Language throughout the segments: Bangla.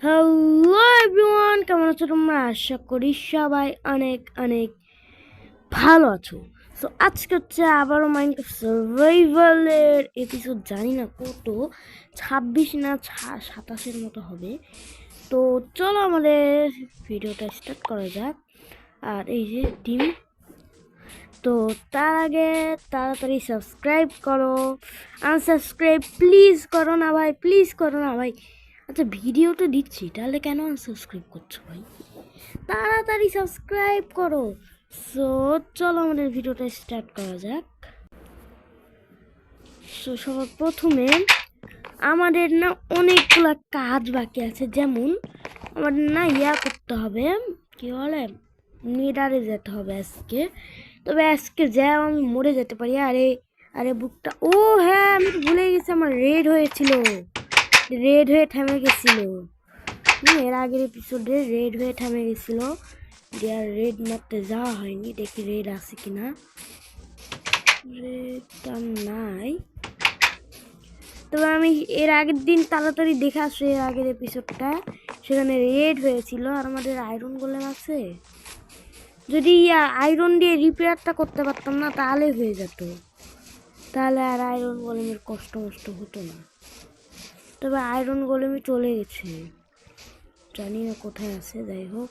হ্যালো এভরিওয়ান, কেমন আছো তোমরা? আশা করি সবাই অনেক অনেক ভালো আছো। সো আজকে হচ্ছে আবারও মাইনক্রাফট সার্ভাইভালের এপিসোড, জানি না কত, 26 না 27-এর মতো হবে। তো চলো আমাদের ভিডিওটা স্টার্ট করা যাক। আর এই যে টিম, তো তার আগে তাড়াতাড়ি সাবস্ক্রাইব করো। আনসাবস্ক্রাইব প্লিজ করো না ভাই, প্লিজ করো না ভাই। আচ্ছা ভিডিও তো দিচ্ছি, তাহলে কেন আনসাবস্ক্রাইব করছো ভাই? তাড়াতাড়ি সাবস্ক্রাইব করো। সো চলো আমাদের ভিডিওটা স্টার্ট করা যাক। সো সবার প্রথমে আমাদের না অনেকগুলো কাজ বাকি আছে, যেমন আমাদের না করতে হবে, কি বলে, নেডারে যেতে হবে আজকে। তবে আজকে যাও আমি মরে যেতে পারি। আরে আরে বুকটা, ও হ্যাঁ আমি তো ভুলে গেছি, আমার রেড হয়েছিল, রেড হয়ে থেমে গেছিল। এর আগের এপিসোডে রেড হয়ে থেমে গেছিল, দিয়ে আর রেড মারতে যাওয়া হয়নি। দেখি রেড আছে কিনা। রেডটা নাই। তবে আমি এর আগের দিন তাড়াতাড়ি দেখে আসছি, এর আগের এপিসোডটা, সেখানে রেড হয়েছিল। আর আমাদের আয়রন গোলেম আছে, যদি আয়রন দিয়ে রিপেয়ারটা করতে পারতাম না তাহলে হয়ে যেত, তাহলে আর আয়রন গোলেমের কষ্ট মষ্ট হতো না। তবে আয়রন গোলেমই চলে গেছে, জানি না কোথায় আছে। যাই হোক,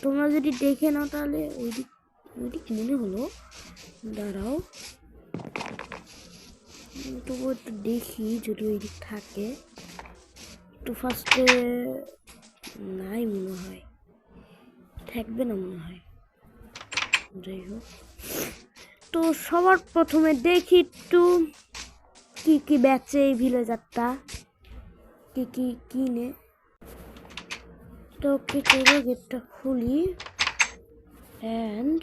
তোমরা যদি দেখে নাও তাহলে ওইদিক ওইদিক মনে হলো, দাঁড়াও তবু একটু দেখি যদি ওইদিক থাকে। তো ফার্স্টে নাই মনে হয়, থাকবে না মনে হয়। যাই হোক, তো সবার প্রথমে দেখি একটু কি কি বেচে এই ভিলেজারটা, কি কি কিনে। তো কি করবো, গেটটা খুলি অ্যান্ড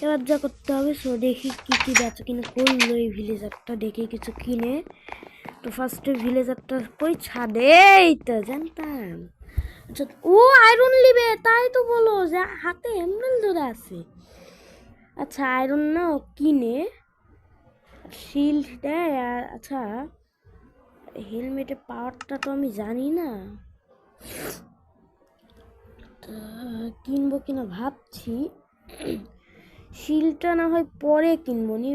এবার যা করতে হবে। সো দেখি কি কি বেচা কিনে করলো এই ভিলেজারটা, দেখি কিছু কিনে। তো ফার্স্টে ভিলেজারটা কই ছাদে, এই তো জানতাম। আচ্ছা ও আয়রন নিবে, তাই তো বলো যে হাতে এমরাল্ড ধরে আছে। আচ্ছা আয়রন না কিনে শিল্ড দেয়। আর আচ্ছা হেলমেটের পাওয়ারটা তো আমি জানি না, কিনবো কিনা ভাবছি। শিলটা না হয় পরে কিনবো নি।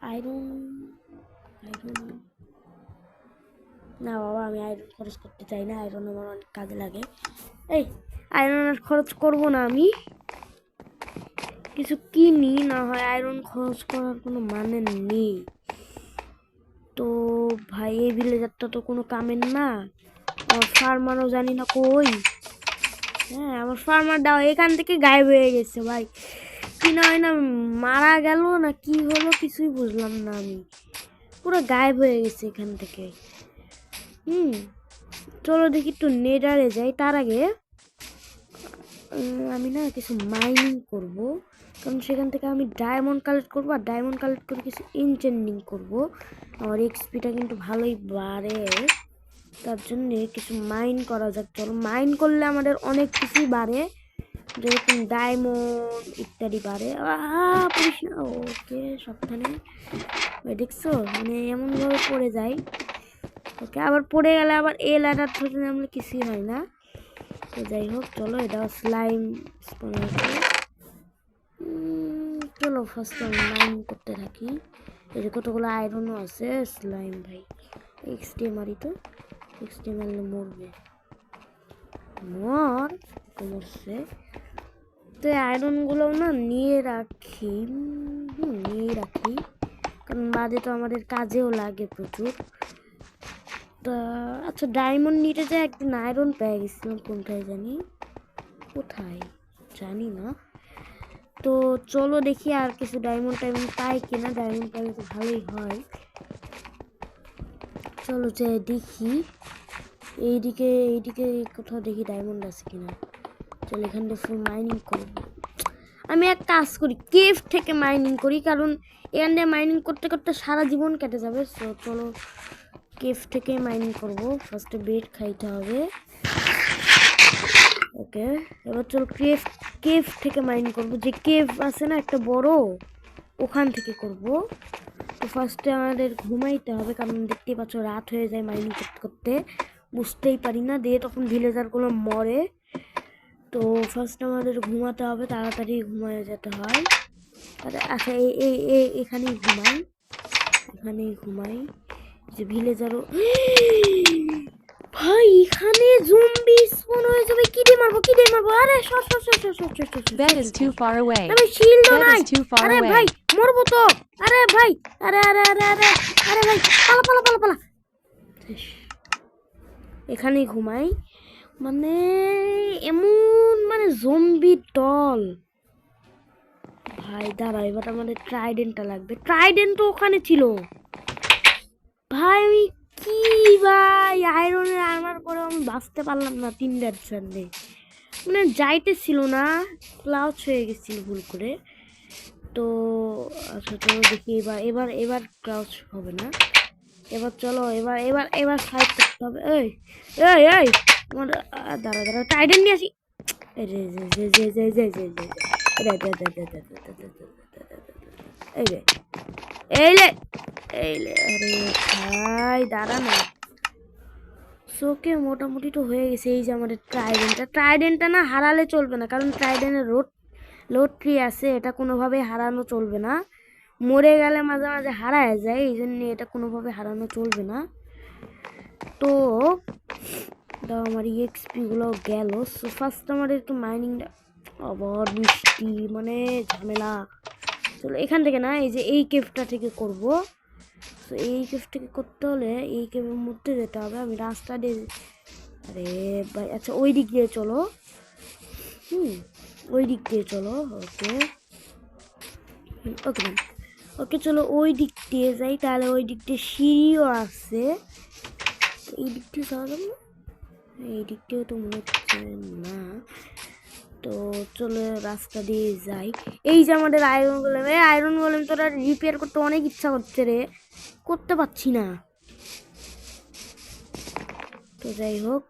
আয়রন আয়রন না বাবা, আমি আয়রন খরচ করতে চাই না, আয়রন আমার অনেক কাজে লাগে। এই আয়রন আর খরচ করবো না, আমি কিছু কিনি, না হয় আয়রন খরচ করার কোনো মানে নেই। তো ভাই এই ভিলেজারটা তো কোনো কামের না, আমার ফার্মারও জানি না কই। হ্যাঁ আমার ফার্মারটাও এখান থেকে গায়েব হয়ে গেছে ভাই, কি না হয় না মারা গেল না কি হলো কিছুই বুঝলাম না, আমি পুরো গায়েব হয়ে গেছে এখান থেকে। চলো দেখি একটু নেডারে যাই। তার আগে আমি না কিছু মাইনিং করব, কারণ সেখান থেকে আমি ডায়মন্ড কালেক্ট করবো, আর ডায়মন্ড কালেক্ট করে কিছু ইনচেন্ডিং করব। আমার এক্সপিটা কিন্তু ভালোই বাড়ে, তার জন্যে কিছু মাইন করা যাক। চলো মাইন করলে আমাদের অনেক কিছুই বাড়ে, যেরকম ডায়মন্ড ইত্যাদি বাড়ে। ওকে সাবধানে, দেখছো মানে এমনভাবে পড়ে যায়। ওকে আবার পড়ে গেলে আবার এ ল্যাডার ধরে নামলে কিছুই হয় না। তো যাই হোক চলো, এটা স্লাইম স্পন হয়েছে। চলো ফার্স্ট আমি মাইন করতে থাকি। এই যে কতগুলো আয়রনও আছে। স্লাইম ভাই এক্সটে মারি, তো এক্সটে মারলে মরবে, মরছে। তো এই আয়রনগুলো না নিয়ে রাখি, কারণ বাদে তো আমাদের কাজেও লাগে প্রচুর। তা আচ্ছা ডায়মন্ড নিতে যে একদিন আয়রন পেয়ে গেছিলাম, কোনটায় জানি, কোথায় জানি না। তো চলো দেখি আর কিছু ডায়মন্ড পাই কিনা, ডায়মন্ড পাইলে তো ভালোই হয়। চলো যে দেখি এইদিকে কোথাও দেখি ডায়মন্ড আছে কিনা। চলো এখান থেকে ফুল মাইনিং করবো। আমি এক কাজ করি, কেভ থেকে মাইনিং করি, কারণ এখান থেকে মাইনিং করতে করতে সারা জীবন কেটে যাবে। সো চলো কেভ থেকে মাইনিং করবো। ফার্স্টে বেড খাইতে হবে। ওকে এবার চলো কেভ থেকে মাইনিং করবো। যে কেভ আছে না একটা বড়, ওখান থেকে করব। তো ফার্স্টে আমাদের ঘুমাইতে হবে, কারণ দেখতে পাচ্ছ রাত হয়ে যায় মাইনিং করতে করতে। বুঝতেই পারি না, দিয়ে তখন ভিলেজারগুলো মরে। তো ফার্স্ট আমাদের ঘুমাতে হবে, তাড়াতাড়ি ঘুমিয়ে যেতে হয়। আচ্ছা এখানেই ঘুমাই যে ভিলেজারও ভাই এখানে জম্বি স্পন হয়ে যাবে। কি দিয়ে মারবো আরে Bed is too far away. আমি শিল্ডও Bed নাই। is too far আরে away. ভাই মরবো তো। আরে ভাই আরে ভাই পালা। এখানেই ঘুমাই, মানে এমন মানে জম্বি দল। ভাই দাঁড়া, এবার আমাদের ট্রাইডেন্টটা লাগবে। ট্রাইডেন্ট তো ওখানে ছিল ভাই। আমি কি ভাই আয়রনের আর্মার পরে আমি বাঁচতে পারলাম না 3 সামনে, মানে যাইতেছিল না, ক্লাউচ হয়ে গেছিল ভুল করে। তো আচ্ছা চলো দেখি, এবার ক্লাউচ হবে না। এবার চলো এবার ফাইট করতে হবে। এই আমার দাঁড়া টাইডেন নিয়ে আসি। আরে ভাই দাঁড়া না। সোকে মোটামুটি তো হয়ে গেছে। এই যে আমাদের ট্রাইডেন্টটা না হারালে চলবে না, কারণ ট্রাইডেন্টের লোড ট্রি আছে, এটা কোনোভাবে হারানো চলবে না। মরে গেলে মাঝে মাঝে হারায় যায়, এই জন্য এটা কোনোভাবে হারানো চলবে না। তো দাও আমার ইএক্সপিগুলো গেল। সো ফার্স্ট আমাদের একটু মাইনিংটা, আবার বৃষ্টি মানে ঝামেলা। চলো এখান থেকে না, এই যে এই কেভটা থেকে করব। তো এই কেভ থেকে করতে হলে এই কেভের মধ্যে যেতে হবে। আমি রাস্তা দিয়ে, আরে ভাই আচ্ছা ওই দিক দিয়ে চলো। ওই দিক দিয়ে চলো। ওকে চলো ওই দিক দিয়ে যাই, তাহলে ওই দিক দিয়ে সিঁড়িও আছে। এই দিক দিয়ে যাওয়া যাবে না, এই দিক দিয়েও তো মনে হচ্ছে না। তো চলো রাস্তা দিয়ে যাই। এই যে আমাদের আয়রন গোলেম তোরা রিপেয়ার করতে অনেক ইচ্ছা করছে রে, করতে পারছি না। তো যাই হোক,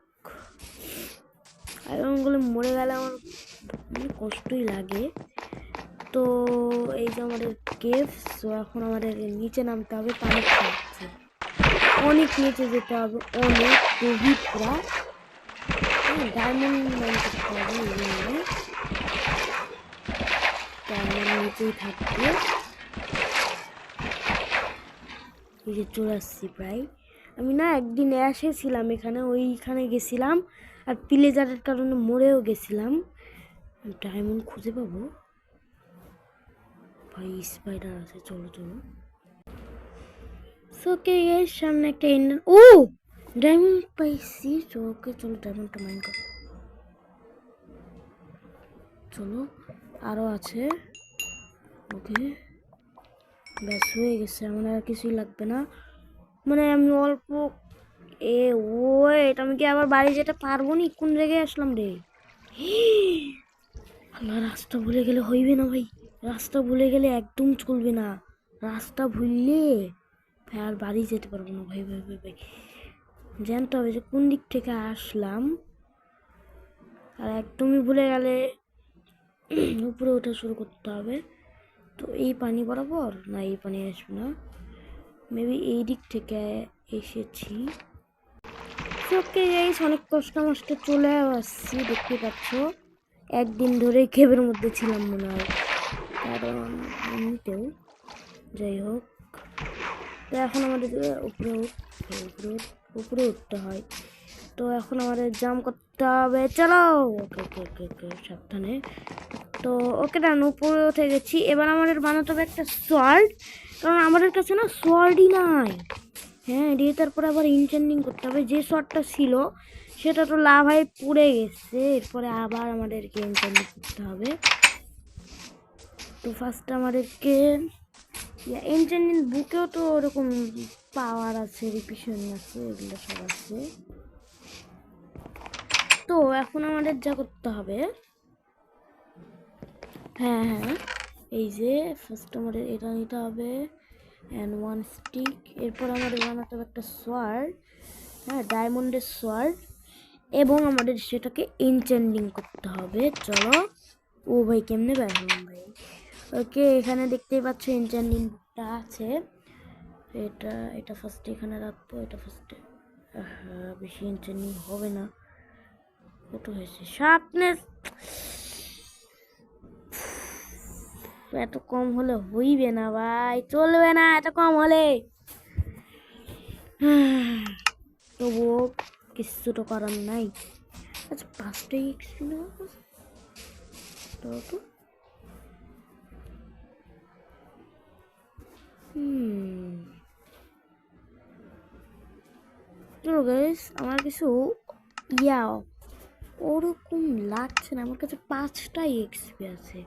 আয়রন গোলেম মরে গেলে আমার কষ্টই লাগে। তো এই যে আমাদের কেভ। তো এখন আমাদের নিচে নামতে হবে, পানি খাচ্ছে অনেক নিচে যেতে হবে, অনেক গভীর পুরা। ডায়মন্ড মাইন করতে হবে, নিচেই থাকবে। এই যে চলে আসছি প্রায়। আমি না একদিন এসেছিলাম এখানে, ওইখানে গেছিলাম আর প্লেজারের কারণে মরেও গেছিলাম। ডায়মন্ড খুঁজে পাবো ভাই, স্পাইডার আছে। চলো ওকে এর সামনে একটা ডায়মন্ড পাইছি। ওকে চলো ডায়মন্ডটা মাইন কর। চলো আরো আছে। ওকে ব্যাস হয়ে গেছে, আমার আর কিছুই লাগবে না। মানে আমি অল্প এটা আমি কি আবার বাড়ি যেতে পারবো নি? কোন জায়গায় আসলাম রে? আল্লাহ, রাস্তা ভুলে গেলে হইবে না ভাই, রাস্তা ভুলে গেলে একদম চলবে না। রাস্তা ভুললে আর বাড়ি যেতে পারবো না ভাই। জানতে হবে যে কোন দিক থেকে আসলাম, আর একদমই ভুলে গেলে উপরে ওঠা শুরু করতে হবে। তো এই পানি বরাবর না, এই পানি আসবে না, মেবি এই দিক থেকে এসেছি। ওকে গাইস, অনেক কষ্ট মষ্টে চলে আসছি, দেখতে পাচ্ছ। একদিন ধরে কেবের মধ্যে ছিলাম মনে হয়, কারণ এমনিতেও। যাই হোক, তো এখন আমাদের উপরে উঠতে হয়। তো এখন আমাদের জাম করতে হবে, চলো। ওকে সাবধানে। তো ওকে ডান, উপরে উঠে গেছি। এবার আমাদের বানাতে হবে একটা সোয়ার্ড, কারণ আমাদের কাছে না সোয়ার্ডই নাই। হ্যাঁ, দিয়ে তারপরে আবার ইনচেন্ডিং করতে হবে। যে সোয়ার্ডটা ছিল সেটা তো লাভায় পুড়ে গেছে, এরপরে আবার আমাদেরকে ইনচেন্ডিং করতে হবে। তো ফার্স্ট আমাদেরকে এনচেন্ডিং বুকেও তো ওরকম পাওয়ার আছে, রিপিশন আছে, এগুলো সব আছে। তো এখন আমাদের যা করতে হবে, হ্যাঁ এই যে ফার্স্ট আমাদের এটা নিতে হবে অ্যান্ড 1 স্টিক। এরপর আমাদের বানাতে হবে একটা সোয়ার্ড, হ্যাঁ ডায়মন্ডের সোয়ার্ড, এবং আমাদের সেটাকে এনচেন্ডিং করতে হবে। চলো। ও ভাই কেমনে বের হলাম ভাই? ওকে, এখানে দেখতেই পাচ্ছ এনচেন্ডিংটা আছে। এটা ফার্স্টে এখানে রাখবো, এটা ফার্স্টে বেশি ইন্টারনিং হবে না। কত হয়েছে? শার্পনেস এত কম হলে হইবে না ভাই, চলবে না এত কম হলে। তবুও কিছু তো করার নাই। আচ্ছা 5টাই এক্সপি নেওয়া তো। চলো গাইস, আমার কিছু ওরকম লাগছে না। আমার কাছে 5টাই এক্সপি আছে,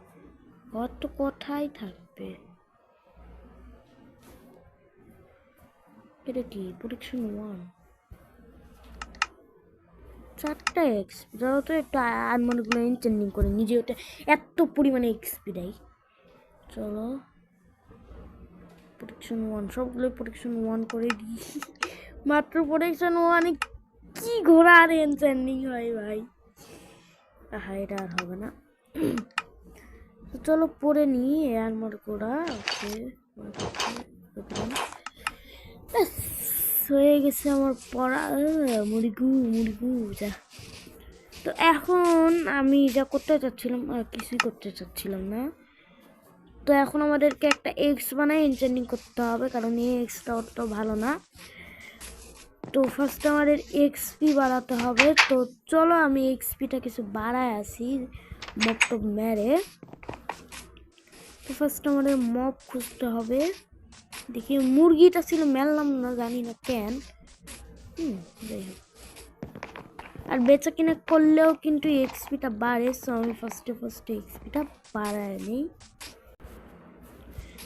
অত কোথায় থাকবে? এটা কি প্রোটেকশন 1? 4টা এক্সপি ধরো তো, একটু আনমনেগুলো ইনচেন্ডিং করে নিজে ওটা এত পরিমাণে এক্সপি দেয়। চলো প্রোটেকশন 1 সবগুলো প্রোটেকশন 1 করে দিই। মাত্র প্রোটেকশন 1 কি ঘোড়া আর ইনচেন্ডিং হয় ভাই। হ্যাঁ এটা আর হবে না। তো চলো পরে নিই আর্মার ঘোড়া। হয়ে গেছে আমার পড়া। মুড়িগু যা। তো এখন আমি যা করতে চাচ্ছিলাম, কিছুই করতে চাচ্ছিলাম না। তো এখন আমাদেরকে একটা এক্স বানায় এনচেন্ডিং করতে হবে, কারণ এই এক্সটা অত ভালো না। তো ফার্স্ট আমাদের এক্সপি বাড়াতে হবে। তো চলো আমি এক্সপিটা কিছু বাড়ায় আসি মপ টপ মেরে। তো ফার্স্ট আমাদের মপ খুঁজতে হবে। দেখি মুরগিটা ছিল, মেললাম না, জানি না কেন। যাই হোক, আর বেচা কিনা করলেও কিন্তু এক্সপিটা বাড়ে। সো আমি ফার্স্টে এক্সপিটা বাড়ায় নিই।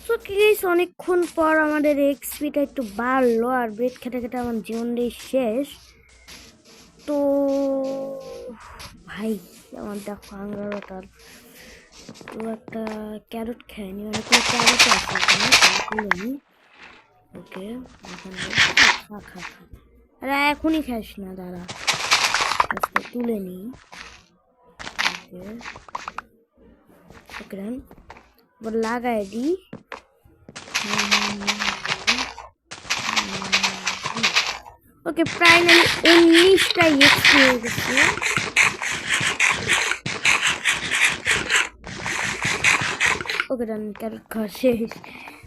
তো গাইস অনেকক্ষণ পর আমাদের এক্সপিটা একটু বাড়লো, আর ব্রেড খেতে খেতে আমার জীবনটাই শেষ। তো ভাই আমার দেখো আঙ্গারটার তো একটা ক্যারট খায়নি, অনেকগুলো ক্যারট আছে এখানে। ওকে খা। আরে এখনই খাস না, দাঁড়া আজকে তুলে নিই। ওকে এবার লাগাই দিই। ওকে ফাইনালি 19টা এক্সপি হয়ে গেছে। ওকে ডান, ক্যারট খাওয়া শেষ।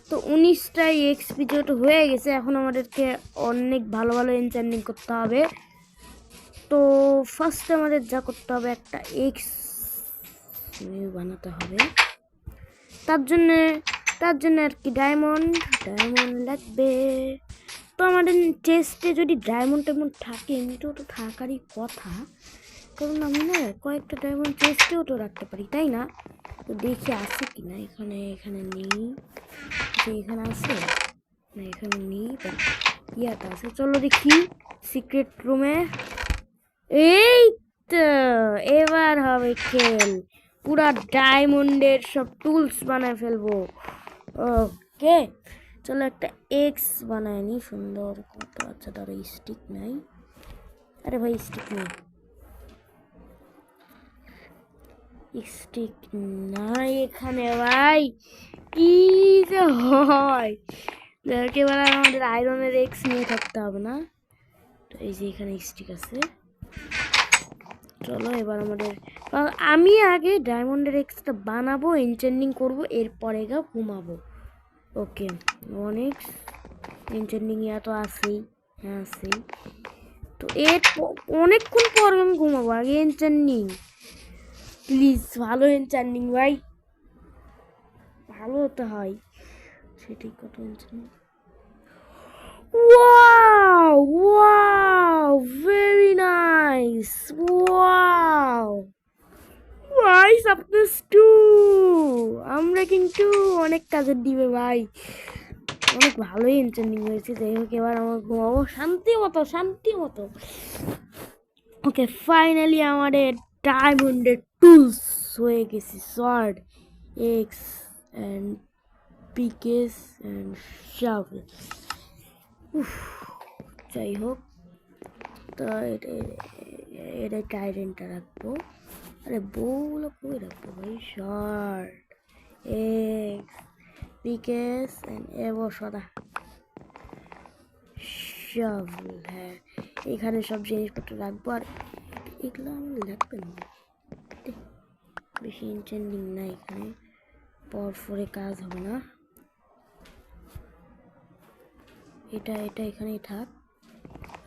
তো 19টা এক্সপি যেহেতু হয়ে গেছে, এখন আমাদেরকে অনেক ভালো ভালো এনচেন্ডিং করতে হবে। তো ফার্স্টে আমাদের যা করতে হবে, একটা এক্স বানাতে হবে। তার জন্য আর কি ডায়মন্ড লাগবে। তো আমাদের চেস্টে যদি ডায়মন্ড থাকে, এমনিতেও তো থাকারই কথা, কারণ আমি না কয়েকটা ডায়মন্ড চেস্টেও তো রাখতে পারি, তাই না? তো দেখি আছে কি না। এখানে নেই, এখানে আছে না, এখানে নেই, ইয়াটা আছে। চলো দেখি সিক্রেট রুমে। এই তো এবার হবে খেল, পুরা ডায়মন্ডের সব টুলস বানায় ফেলবো। ওকে চলো একটা এক্স বানায় নি সুন্দর কত। আচ্ছা ধরো স্টিক নাই, আরে ভাই স্টিক নেই, স্টিক নাই এখানে ভাই, কি যে হয়। এবার আমাদের আয়রনের এক্স নিয়ে থাকতে হবে না। তো এই যে এখানে স্টিক আছে। চলো এবার আমি আগে ডায়মন্ডের এক্সটা বানাবো, এনচেন্ডিং করবো, এরপরে ঘুমাবো। ওকে অনেক এনচেন্ডিং তো আছেই। হ্যাঁ আছেই। তো অনেকক্ষণ পর আমি ঘুমাবো, আগে এনচেন্ডিং প্লিজ, ভালো এনচেন্ডিং ভাই, ভালো হতে হয় সেটাই। কত এনচেন্ডিং, wow very nice, wow nice আপনার টু, আমরা কিন্তু অনেক কাজের দিবে ভাই, অনেক ভালোই এনচেন্ডিং হয়েছে। যাই হোক এবার আমার ঘুমাবো শান্তি মতো। ওকে ফাইনালি আমাদের ডায়মন্ডের টুলস হয়ে গেছে, sword, axe and pickaxes and shovel. যাই হোক, তো এটা টাইডেনটা রাখবো। আরে বউগুলো কই রাখবো ভাই? শর্ট, এক্স, পিকেস অ্যান্ড এবার সদা শাভেল। হ্যাঁ এখানে সব জিনিসপত্র রাখবো। আর এগুলো আমার লাগবে না, বেশি ইনচেন্ডিং না এখানে, পরে কাজ হবে না। এটা এখানেই থাক,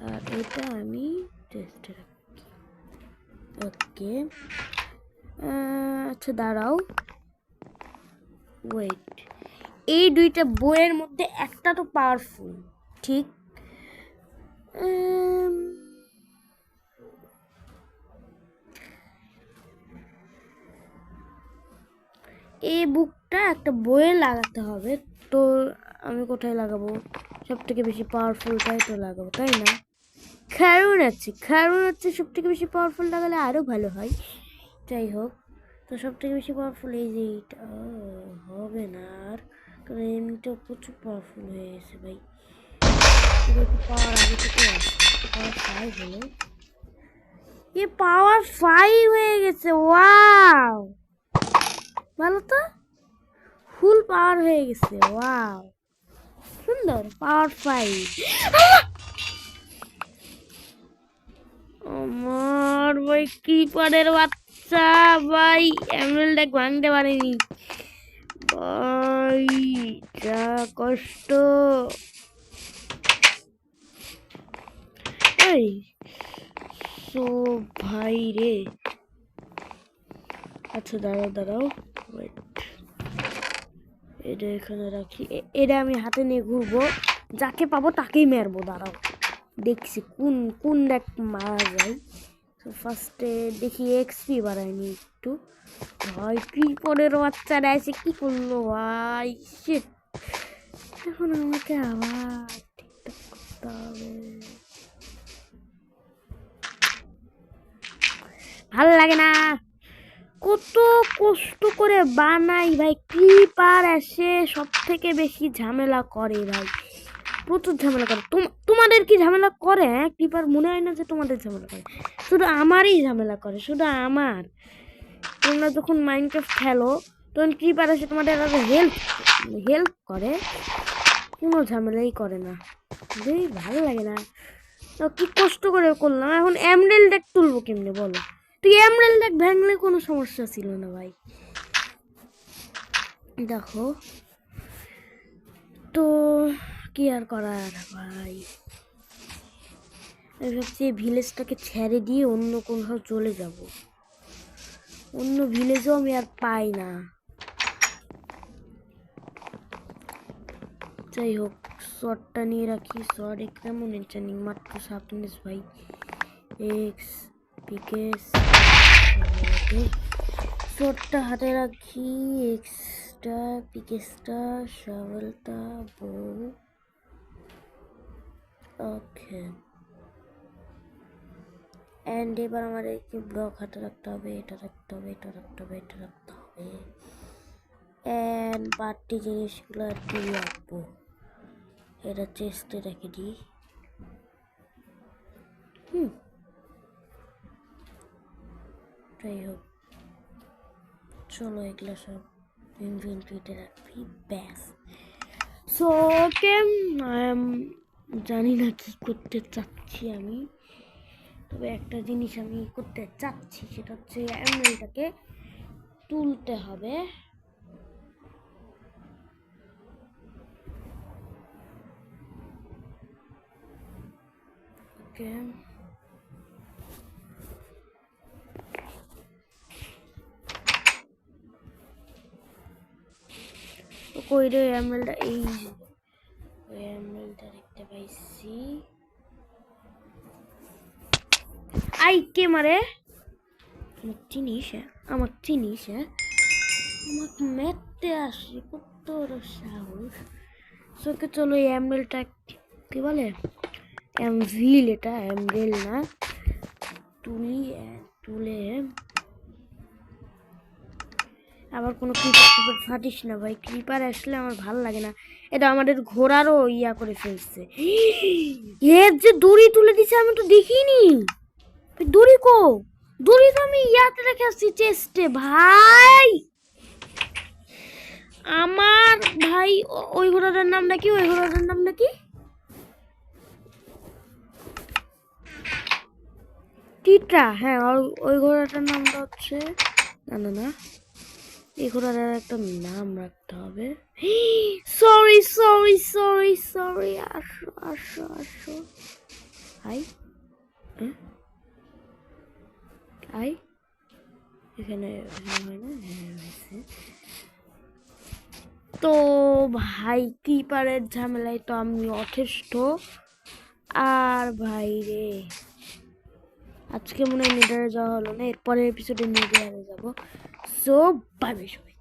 আর এটা আমি টেস্টে রাখি। ওকে, আচ্ছা দাঁড়াও, ওয়েট, এই দুইটা বইয়ের মধ্যে একটা তো পাওয়ারফুল, ঠিক? এই বুকটা একটা বইয়ে লাগাতে হবে, তো আমি কোথায় লাগাবো? সব থেকে বেশি পাওয়ারফুলটাই তো লাগাবো, তাই না? খারুন আছে সব থেকে বেশি পাওয়ারফুল লাগালে আরো ভালো হয়। যাই হোক, তো সব থেকে বেশি পাওয়ারফুল এই যে এইটা হবে না আর, কারণ এমনিতেও প্রচুর পাওয়ারফুল হয়ে গেছে ভাই। পাওয়ার আগে থেকে আছে, পাওয়ার 5 হলো, এ পাওয়ার 5 হয়ে গেছে। ওয়াও, ভালো তো, ফুল পাওয়ার হয়ে গেছে। ওয়াও, সুন্দর, পাওয়ার 5। আমার ভাই ক্রিপারের বাচ্চা ভাই, এমরাল্ড এক ভাঙতে পারেনি ভাই, যা কষ্ট। এই সো ভাই রে, আচ্ছা দাঁড়াও, ওয়েট, এটা এখানে রাখি, এটা আমি হাতে নিয়ে ঘুরবো, যাকে পাবো তাকেই মারবো। দাঁড়াও, দেখছি কোন দেখ মারা যায়। তো ফার্স্টে দেখি এক্সপি বাড়ায়নি একটু, ভাই ক্রিপারের বাচ্চারা এসে কি করলো ভাই, শিট। এখন আমাকে আবার ঠিকঠাক করতে হবে, ভাল লাগে না, কত কষ্ট করে বানাই ভাই। ক্রিপার এসে সব থেকে বেশি ঝামেলা করে ভাই, প্রচুর ঝামেলা করে। তোমাদের কি ঝামেলা করে? হ্যাঁ, ক্রিপার মনে হয় না যে তোমাদের ঝামেলা করে, শুধু আমারই ঝামেলা করে, শুধু আমার। তোমরা যখন মাইনক্রাফট খেলো তখন ক্রিপার এসে তোমাদের হেল্প করে, কোনো ঝামেলাই করে না, ভালো লাগে না। তো কি কষ্ট করে করলাম, এখন এমরাল্ড ডেক তুলবো কেমনে বলো? তুই এমরাল্ড ডেক ভাঙলে কোনো সমস্যা ছিল না ভাই। দেখো তো কি আর করার ভাই, আমি ভাবছি ভিলেজটাকে ছেড়ে দিয়ে অন্য কোথাও চলে যাব, অন্য ভিলেজও আমি আর পাই না। যাই হোক, শর্টটা নিয়ে রাখি, শর্ট কেমন ইন্টারনিং মাত্র 7 ভাই। এক্স পিকেস, শর্টটা হাতে রাখি, এক্সটা পিকেসটা, শাভেলটা, বউ। ওকে, অ্যান্ড এবার আমার একটি ব্লক হাতে রাখতে হবে, এটা রাখতে হবে, এটা রাখতে হবে, এটা রাখতে হবে, অ্যান্ড বাড়তি জিনিসগুলো আর কি রাখবো, এটা চেস্টে রেখে দিই। যাই হোক, চলো এগুলো সব ইনভেন্টরিতে রাখবি, ব্যাস। সো ওকে, জানি না কি করতে চাচ্ছি আমি, তবে একটা জিনিস আমি করতে চাচ্ছি, সেটা হচ্ছে এমরাল্ডটাকে তুলতে হবে। ওকে, কই রে এমরাল্ডটা? এই এমরাল্ডটা দেখতে পাইছি। আই কে মারে? আমার চিনিস আমাকে মেরতে আসে, কত সাহস। ওকে চলো, এই এমরাল্ডটা কি বলে, এমভিল, এটা এমরেল না, তুলে আবার কোনো ক্রিপার ফাটিস না ভাই, ক্রিপার আসলে আমার ভালো লাগে না। এটা আমাদের ঘোড়ারও ইয়া করে ফেলছে, এর যে দড়ি তুলে দিছে আমি তো দেখিনি। দড়ি দড়ি তো আমি ইয়াতে রেখে আসছি চেস্টে ভাই। আমার ভাই ওই ঘোড়াটার নামটা কি? কিটা, হ্যাঁ ওই ঘোড়াটার নামটা হচ্ছে, না না না, এই ঘোড়ার একটা নাম রাখতে হবে। সরি সরি সরি সরি, আসো আসো আসো, আই আই, এখানে এখানে হয় না, হ্যাঁ হয়েছে। তো ভাই কিপারের ঝামেলায় তো আমি অথেষ্ট। আর ভাই রে, আজকে মনে হয় নেদারে যাওয়া হলো না, এরপরের এপিসোডে নেদারে যাবো। সো বাই বাই সবাই।